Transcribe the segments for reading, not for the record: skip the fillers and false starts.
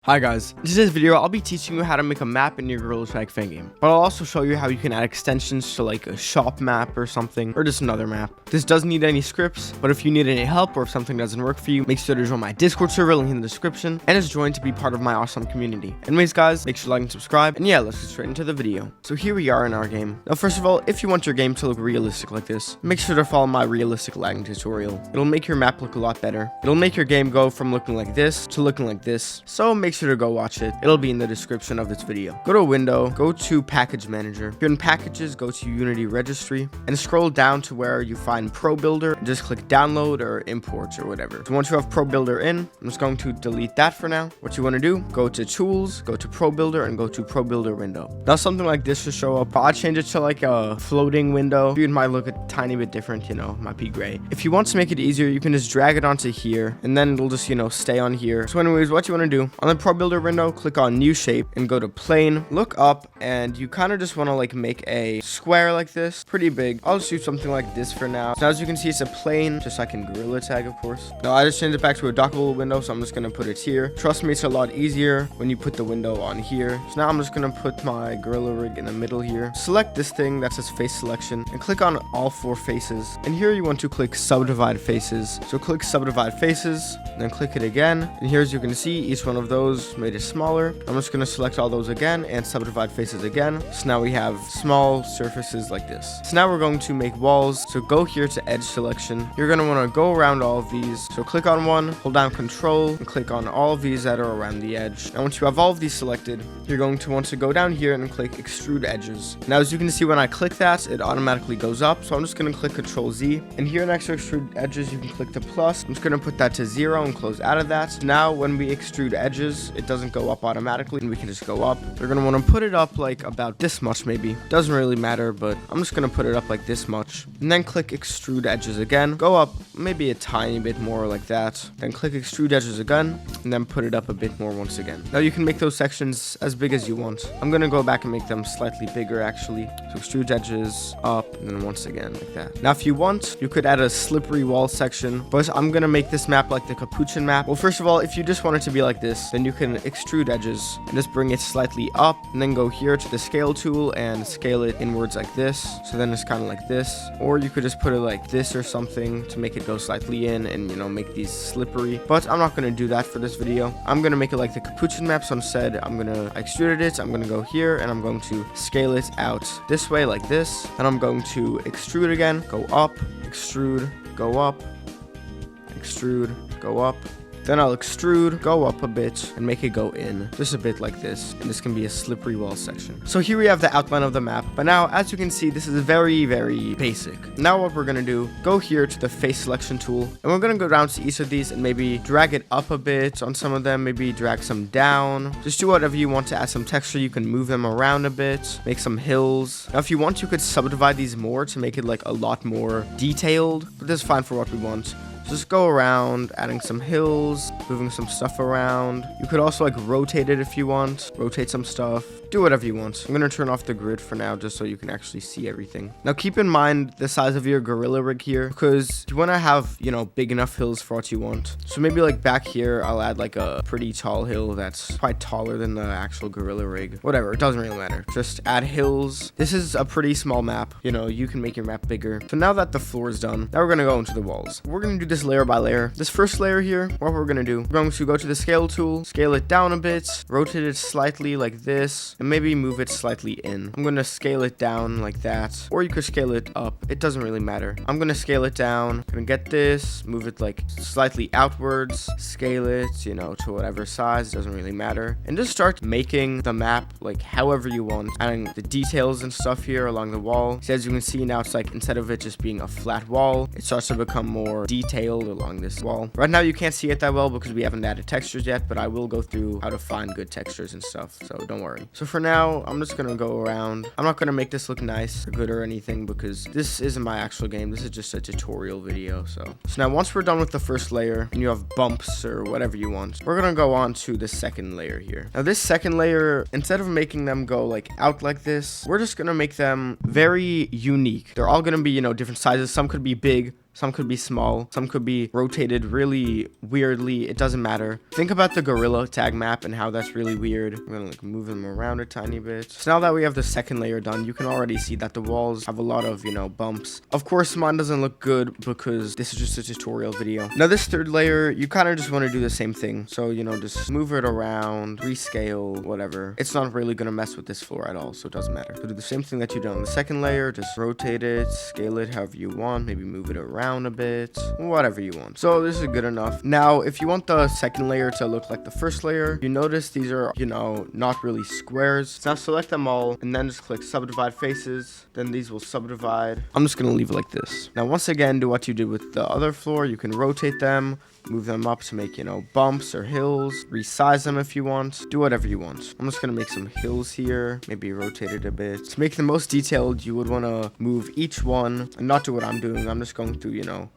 Hi guys, in today's video I'll be teaching you how to make a map in your Gorilla Tag fan game, but I'll also show you how you can add extensions to like a shop map or something, or just another map. This doesn't need any scripts, but if you need any help or if something doesn't work for you, make sure to join my Discord server, link in the description, and just join to be part of my awesome community. Anyways guys, make sure to like and subscribe, and yeah, let's get straight into the video. So here we are in our game. Now first of all, if you want your game to look realistic like this, make sure to follow my realistic lagging tutorial. It'll make your map look a lot better. It'll make your game go from looking like this to looking like this, so make sure to go watch it. It'll be in the description of this video. Go to Window, go to Package Manager. Here in Packages, go to Unity Registry, and scroll down to where you find Pro Builder, and just click Download or Import or whatever. So once you have Pro Builder in, I'm just going to delete that for now. What you want to do, go to Tools, go to Pro Builder, and go to Pro Builder Window. Now something like this should show up. I'll change it to like a floating window. It might look a tiny bit different, might be gray. If you want to make it easier, you can just drag it onto here, and then it'll just, stay on here. So anyways, what you want to do, on the Pro Builder window, click on New Shape and go to Plane, look up, and you kind of just want to like make a square like this, pretty big. I'll just do something like this for now. So as you can see, it's a plane, just like in Gorilla Tag, of course. Now I just changed it back to a dockable window, so I'm just going to put it here. Trust me, it's a lot easier when you put the window on here. So now I'm just going to put my Gorilla Rig in the middle here. Select this thing that says face selection and click on all 4 faces. And here you want to click subdivide faces. So click subdivide faces, then click it again. And here, as you can see, each one of those made it smaller. I'm just going to select all those again and subdivide faces again. So now we have small surfaces like this. So now we're going to make walls. So go here to edge selection. You're going to want to go around all of these. So click on one, hold down Control, and click on all of these that are around the edge. And once you have all of these selected, you're going to want to go down here and click Extrude Edges. Now as you can see, when I click that, it automatically goes up. So I'm just going to click Control Z. And here next to Extrude Edges, you can click the plus. I'm just going to put that to 0 and close out of that. Now when we extrude edges, it doesn't go up automatically, and we can just go up. We're going to want to put it up like about this much maybe. Doesn't really matter, but I'm just going to put it up like this much. And then click Extrude Edges again. Go up maybe a tiny bit more like that. Then click Extrude Edges again, and then put it up a bit more once again. Now you can make those sections as big as you want. I'm going to go back and make them slightly bigger actually. So Extrude Edges up, and then once again like that. Now if you want, you could add a slippery wall section, but I'm going to make this map like the Capuchin map. Well, first of all, if you just want it to be like this, then you can extrude edges and just bring it slightly up, and then go here to the scale tool and scale it inwards like this. So then it's kind of like this, or you could just put it like this or something to make it go slightly in and make these slippery. But I'm not going to do that for this video. I'm going to make it like the Capuchin map. So instead, I'm going to extrude it. I'm going to go here and I'm going to scale it out this way like this. And I'm going to extrude again, go up, extrude, go up, extrude, go up. Then I'll extrude, go up a bit, and make it go in, just a bit like this, and this can be a slippery wall section. So here we have the outline of the map, but now, as you can see, this is very, very basic. Now what we're going to do, go here to the face selection tool, and we're going to go down to each of these and maybe drag it up a bit on some of them, maybe drag some down. Just do whatever you want to add some texture. You can move them around a bit, make some hills. Now if you want, you could subdivide these more to make it like a lot more detailed, but this is fine for what we want. Just go around, adding some hills, moving some stuff around. You could also like rotate it if you want, rotate some stuff. Do whatever you want. I'm going to turn off the grid for now just so you can actually see everything. Now keep in mind the size of your Gorilla Rig here, because you want to have, big enough hills for what you want. So maybe like back here, I'll add like a pretty tall hill that's quite taller than the actual Gorilla Rig. Whatever, it doesn't really matter. Just add hills. This is a pretty small map. You can make your map bigger. So now that the floor is done, now we're going to go into the walls. We're going to do this layer by layer. This first layer here, what we're going to do, we're going to go to the scale tool, scale it down a bit, rotate it slightly like this, and maybe move it slightly in. I'm going to scale it down like that, or you could scale it up. It doesn't really matter. I'm going to scale it down. I'm going to get this, move it like slightly outwards, scale it, to whatever size. It doesn't really matter. And just start making the map like however you want, adding the details and stuff here along the wall. So as you can see now, it's like instead of it just being a flat wall, it starts to become more detailed along this wall. Right now you can't see it that well because we haven't added textures yet, but I will go through how to find good textures and stuff, so don't worry. So for now, I'm just gonna go around. I'm not gonna make this look nice or good or anything because this isn't my actual game. This is just a tutorial video. So now once we're done with the first layer and you have bumps or whatever you want, we're gonna go on to the second layer here. Now this second layer, instead of making them go like out like this, we're just gonna make them very unique. They're all gonna be, different sizes. Some could be big, some could be small, some could be rotated really weirdly. It doesn't matter. Think about the gorilla tag map and how that's really weird. I'm gonna like move them around a tiny bit. So now that we have the second layer done, you can already see that the walls have a lot of, bumps. Of course, mine doesn't look good because this is just a tutorial video. Now this third layer, you kind of just want to do the same thing. So, just move it around, rescale, whatever. It's not really gonna mess with this floor at all, so it doesn't matter. So do the same thing that you did on the second layer, just rotate it, scale it however you want, maybe move it around a bit, whatever you want. So this is good enough. Now, if you want the second layer to look like the first layer, you notice these are, not really squares. So now select them all and then just click subdivide faces. Then these will subdivide. I'm just gonna leave it like this. Now, once again, do what you did with the other floor. You can rotate them, move them up to make, bumps or hills, resize them if you want, do whatever you want. I'm just gonna make some hills here, maybe rotate it a bit. To make the most detailed, you would want to move each one and not do what I'm doing. I'm just going through,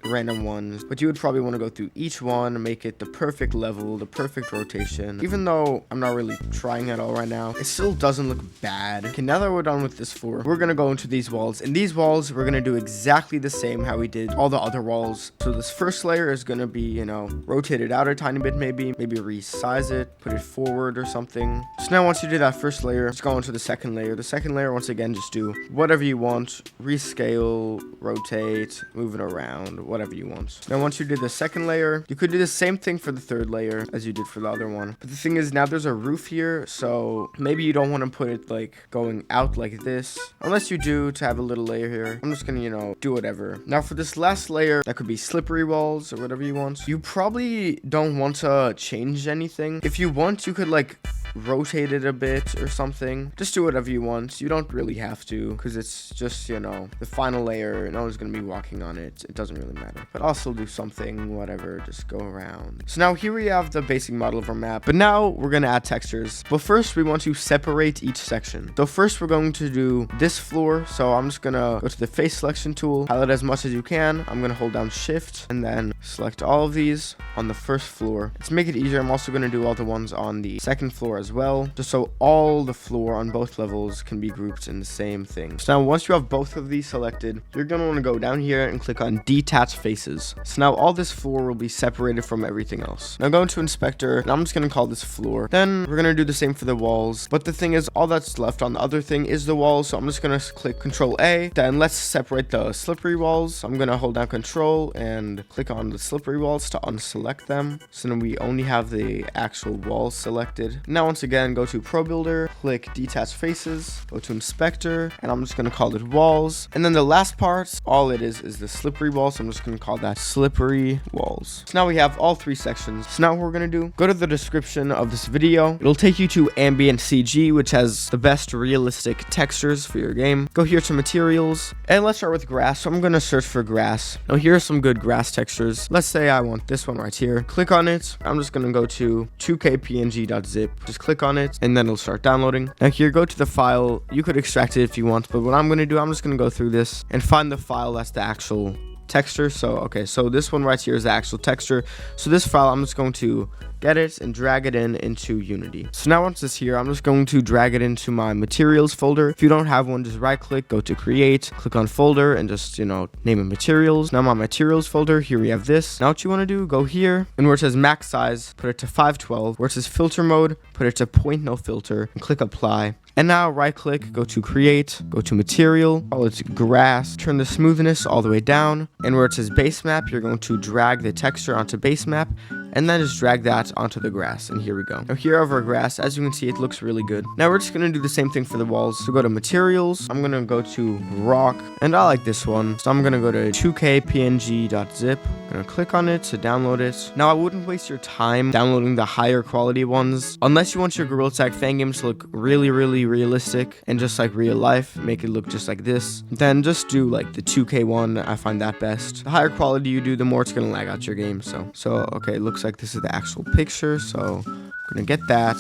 random ones, but you would probably want to go through each one and make it the perfect level, the perfect rotation. Even though I'm not really trying at all right now, it still doesn't look bad. Okay, now that we're done with this floor, we're gonna go into these walls, and these walls we're gonna do exactly the same how we did all the other walls. So this first layer is gonna be, rotate it out a tiny bit, maybe resize it, put it forward or something. So now once you do that first layer, just go into the second layer. The second layer, once again, just do whatever you want, rescale, rotate, move it around, whatever you want. Now once you do the second layer, you could do the same thing for the third layer as you did for the other one. But the thing is, now there's a roof here, so maybe you don't want to put it like going out like this, unless you do to have a little layer here. I'm just gonna, do whatever. Now for this last layer, that could be slippery walls or whatever you want. You probably don't want to change anything. If you want, you could like rotate it a bit or something. Just do whatever you want. You don't really have to, because it's just, the final layer. No one's gonna be walking on it. It doesn't really matter. But I'll still do something, whatever, just go around. So now here we have the basic model of our map, but now we're gonna add textures. But first we want to separate each section. So first we're going to do this floor. So I'm just gonna go to the face selection tool, highlight as much as you can. I'm gonna hold down shift and then select all of these on the first floor. To make it easier, I'm also gonna do all the ones on the second floor as well, just so all the floor on both levels can be grouped in the same thing. So now once you have both of these selected, you're gonna want to go down here and click on detach faces. So now all this floor will be separated from everything else. Now go into inspector, and I'm just gonna call this floor. Then we're gonna do the same for the walls, but the thing is, all that's left on the other thing is the walls. So I'm just gonna click Control A. Then let's separate the slippery walls. I'm gonna hold down Control and click on the slippery walls to unselect them. So then we only have the actual walls selected. Now once again, go to Pro Builder, click Detach Faces, go to Inspector, and I'm just going to call it Walls. And then the last part, all it is the slippery walls. So I'm just going to call that Slippery Walls. So now we have all three sections. So now what we're going to do, go to the description of this video. It'll take you to Ambient CG, which has the best realistic textures for your game. Go here to Materials, and let's start with grass. So I'm going to search for grass. Now here are some good grass textures. Let's say I want this one right here. Click on it. I'm just going to go to 2kpng.zip. Just click on it and then it'll start downloading. Now here, go to the file. You could extract it if you want, but what I'm going to do, I'm just going to go through this and find the file that's the actual texture. So okay, so this one right here is the actual texture. So this file, I'm just going to get it and drag it into Unity. So now once it's here, I'm just going to drag it into my materials folder. If you don't have one, just right click, go to create, click on folder, and just name it materials. Now my materials folder, here we have this. Now what you want to do, go here, and where it says max size, put it to 512. Where it says filter mode, put it to point no filter, and click apply. And now right click, go to create, go to material, call it grass, turn the smoothness all the way down, and where it says base map, you're going to drag the texture onto base map, and then just drag that onto the grass. And here we go. Now here over grass, as you can see, it looks really good. Now we're just gonna do the same thing for the walls. So go to materials, I'm gonna go to rock, and I like this one, so I'm gonna go to 2kpng.zip. I'm gonna click on it to download it. Now I wouldn't waste your time downloading the higher quality ones unless you want your Gorilla Tag fan game to look really realistic and just like real life, make it look just like this. Then just do like the 2k one. I find that best. The higher quality you do, the more it's gonna lag out your game. So okay, it looks like this is the actual picture, so I'm gonna get that.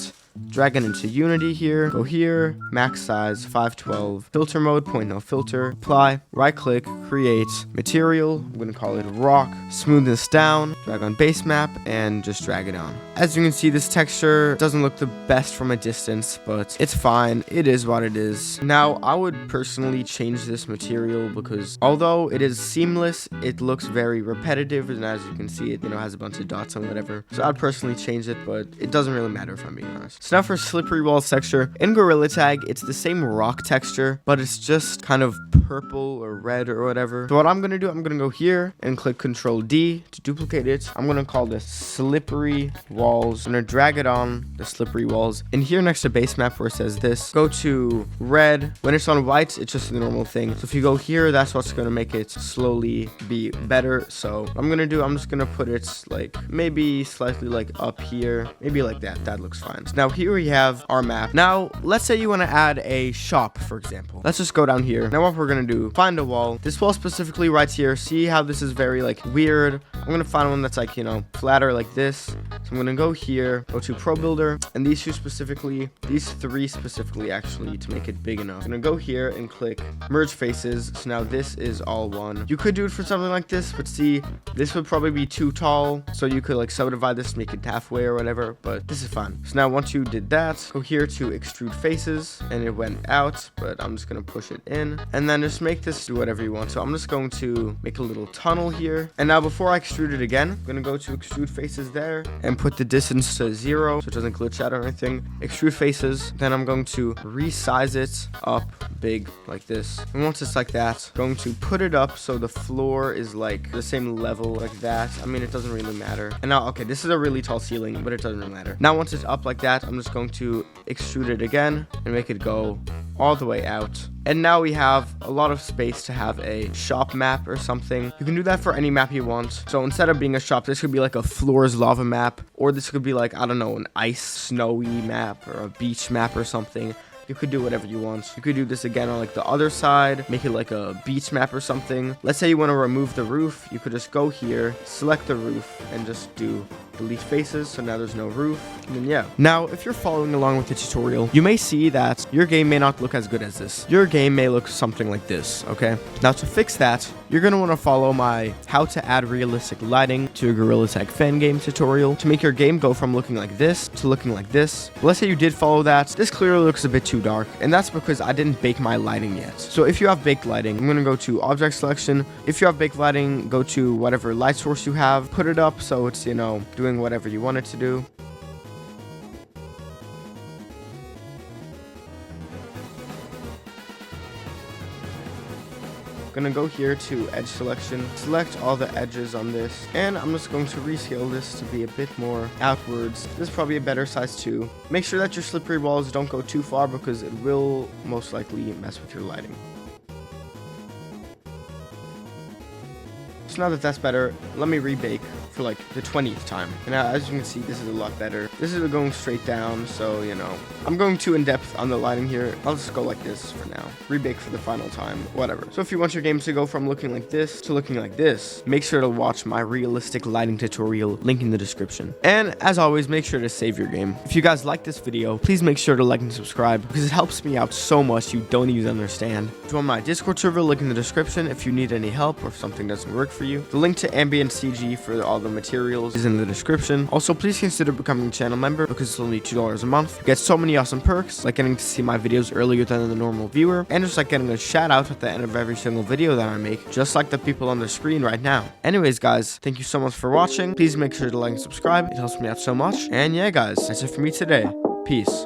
drag it into Unity here, go here, max size 512, filter mode, point no filter, apply, right click, create, material, I'm gonna call it rock, smooth this down, drag on base map, and just drag it on. As you can see, this texture doesn't look the best from a distance, but it's fine, it is what it is. Now, I would personally change this material because although it is seamless, it looks very repetitive, and as you can see, it has a bunch of dots and whatever. So I'd personally change it, but it doesn't really matter if I'm being honest. So now for slippery walls texture, in Gorilla Tag, it's the same rock texture, but it's just kind of purple or red or whatever. So what I'm gonna do, I'm gonna go here and click Control D to duplicate it. I'm gonna call this slippery walls. I'm gonna drag it on the slippery walls. And here next to base map where it says this, go to red. When it's on white, it's just the normal thing. So if you go here, that's what's gonna make it slowly be better. So what I'm gonna do, I'm just gonna put it like maybe slightly like up here, maybe like that. That looks fine. So now here we have our map. Now let's say you want to add a shop, for example. Let's just go down here. Now what we're gonna do, find a wall. This wall specifically right here, see how this is very like weird. I'm gonna find one that's like, flatter like this. So I'm gonna go here, go to Pro Builder, and these three specifically actually, to make it big enough. I'm gonna go here and click merge faces. So now this is all one. You could do it for something like this, but see, this would probably be too tall, so you could like subdivide this, make it halfway or whatever, but this is fine. So now once you did that, go here to extrude faces, and it went out, but I'm just gonna push it in, and then just make this do whatever you want. So I'm just going to make a little tunnel here, and now before I extrude it again, I'm gonna go to extrude faces there and put the distance to 0 so it doesn't glitch out or anything. Extrude faces, then I'm going to resize it up big like this, and once it's like that, I'm going to put it up so the floor is like the same level like that. I mean, it doesn't really matter. And now, okay, this is a really tall ceiling, but it doesn't really matter. Now once it's up like that, I'm just going to extrude it again and make it go all the way out. And now we have a lot of space to have a shop map or something. You can do that for any map you want. So instead of being a shop, this could be like a floors lava map, or this could be like, I don't know, an ice snowy map or a beach map or something. You could do whatever you want. You could do this again on like the other side, make it like a beach map or something. Let's say you want to remove the roof. You could just go here, select the roof, and just do delete faces, so now there's no roof. And then yeah. Now, if you're following along with the tutorial, you may see that your game may not look as good as this. Your game may look something like this, okay? Now to fix that, you're gonna wanna follow my how to add realistic lighting to a Gorilla Tag fan game tutorial to make your game go from looking like this to looking like this. But let's say you did follow that, this clearly looks a bit too dark, and that's because I didn't bake my lighting yet. So if you have baked lighting, I'm gonna go to object selection. If you have baked lighting, go to whatever light source you have, put it up so it's, doing whatever you want it to do. Gonna go here to edge selection, select all the edges on this, and I'm just going to rescale this to be a bit more outwards. This is probably a better size too. Make sure that your slippery walls don't go too far because it will most likely mess with your lighting. So now that that's better, let me rebake for like the 20th time. And now, as you can see, this is a lot better. This is going straight down, so I'm going too in depth on the lighting here. I'll just go like this for now. Rebake for the final time, whatever. So if you want your game to go from looking like this to looking like this, make sure to watch my realistic lighting tutorial, link in the description. And as always, make sure to save your game. If you guys like this video, please make sure to like and subscribe because it helps me out so much you don't even understand. Join my Discord server, link in the description if you need any help or if something doesn't work for you. The link to ambient CG for all the materials is in the description. Also, please consider becoming a channel member because it's only $2 a month. You get so many awesome perks, like getting to see my videos earlier than the normal viewer, and just like getting a shout out at the end of every single video that I make, just like the people on the screen right now. Anyways, guys, thank you so much for watching. Please make sure to like and subscribe. It helps me out so much. And yeah, guys, that's it for me today. Peace.